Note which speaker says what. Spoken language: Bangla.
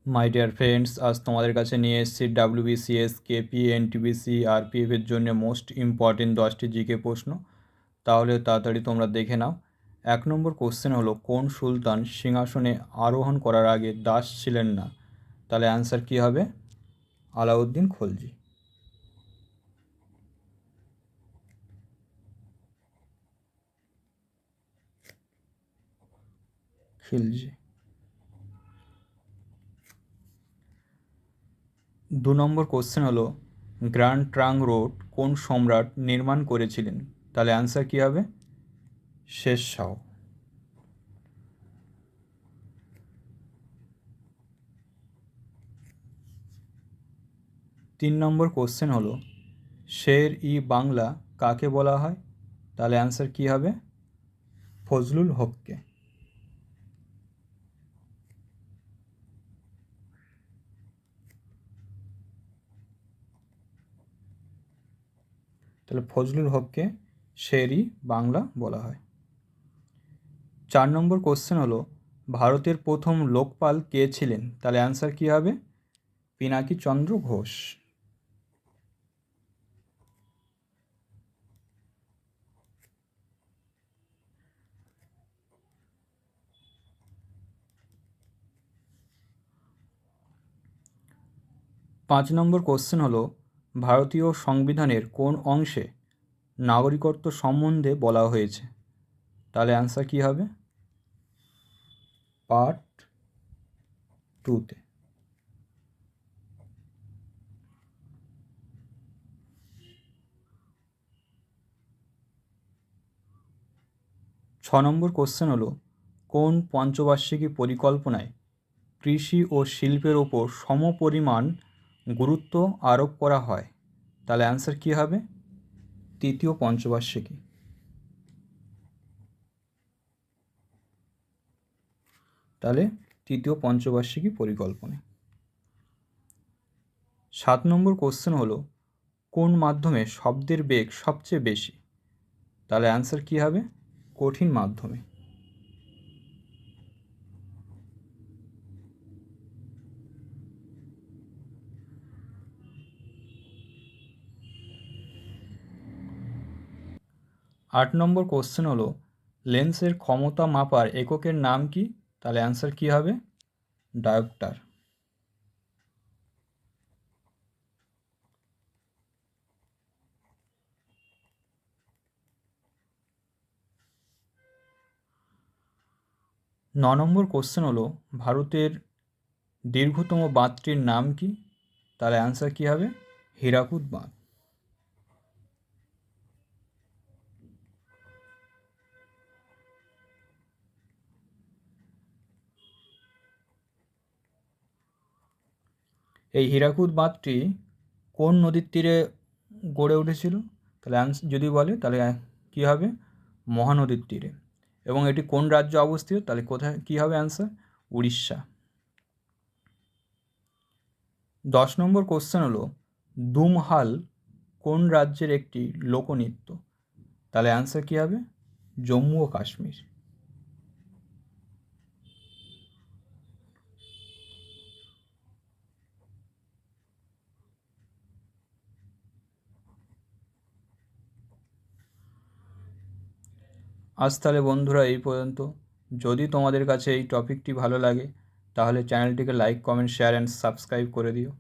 Speaker 1: মাই ডিয়ার ফ্রেন্ডস, আজ তোমাদের কাছে নিয়ে এসেছি ডাব্লিউবিসিএস, কেপি, এনটিপিসি, আরপিএফের জন্য মোস্ট ইম্পর্টেন্ট 10টি জিকে প্রশ্ন। তাহলে তাড়াতাড়ি তোমরা দেখে নাও। 1 নম্বর কোশ্চেন হলো, কোন সুলতান সিংহাসনে আরোহণ করার আগে দাস ছিলেন না? তাহলে অ্যান্সার কী হবে? আলাউদ্দিন খলজি। খিলজি। 2 নম্বর কোশ্চেন হলো, গ্র্যান্ড ট্রাঙ্ক রোড কোন সম্রাট নির্মাণ করেছিলেন? তাহলে অ্যান্সার কী হবে? শের শাহ। 3 নম্বর কোশ্চেন হলো, শের ই বাংলা কাকে বলা হয়? তাহলে অ্যান্সার কী হবে? ফজলুল হককে। তাহলে ফজলুল হককে শের ই বাংলা বলা হয়। 4 নম্বর কোশ্চেন হলো, ভারতের প্রথম লোকপাল কে ছিলেন? তাহলে অ্যান্সার কী হবে? পিনাকি চন্দ্র ঘোষ। 5 নম্বর কোশ্চেন হলো, ভারতীয় সংবিধানের কোন অংশে নাগরিকত্ব সম্বন্ধে বলা হয়েছে? তাহলে অ্যান্সার কী হবে? পার্ট 2-তে। 6 নম্বর কোশ্চেন হলো, কোন পঞ্চবার্ষিকী পরিকল্পনায় কৃষি ও শিল্পের ওপর সমপরিমাণ গুরুত্ব আরোপ করা হয়? তাহলে অ্যান্সার কী হবে? তৃতীয় পঞ্চবার্ষিকী। তাহলে তৃতীয় পঞ্চবার্ষিকী পরিকল্পনা। 7 নম্বর কোশ্চেন হলো, কোন মাধ্যমে শব্দের বেগ সবচেয়ে বেশি? তাহলে অ্যান্সার কী হবে? কঠিন মাধ্যমে। 8 নম্বর কোশ্চেন হলো, লেন্সের ক্ষমতা মাপার এককের নাম কি? তাহলে অ্যান্সার কী হবে? ডায়োপ্টার। ন নম্বর কোশ্চেন হলো, ভারতের দীর্ঘতম বাঁধটির নাম কি? তাহলে অ্যান্সার কী হবে? হীরাকুদ বাঁধ। এই হীরাকুদ বাঁধটি কোন নদীর তীরে গড়ে উঠেছিল? তাহলে যদি বলে তাহলে কী হবে? মহানদীর তীরে। এবং এটি কোন রাজ্যে অবস্থিত? তাহলে কোথায় কী হবে অ্যান্সার? উড়িষ্যা। 10 নম্বর কোশ্চেন হলো, দুমহাল কোন রাজ্যের একটি লোকনৃত্য? তাহলে অ্যান্সার কী হবে? জম্মু ও কাশ্মীর। আজ তাহলে বন্ধুরা এই পর্যন্ত। যদি তোমাদের কাছে এই টপিকটি ভালো লাগে তাহলে চ্যানেলটিকে like, comment, share and subscribe করে দিও।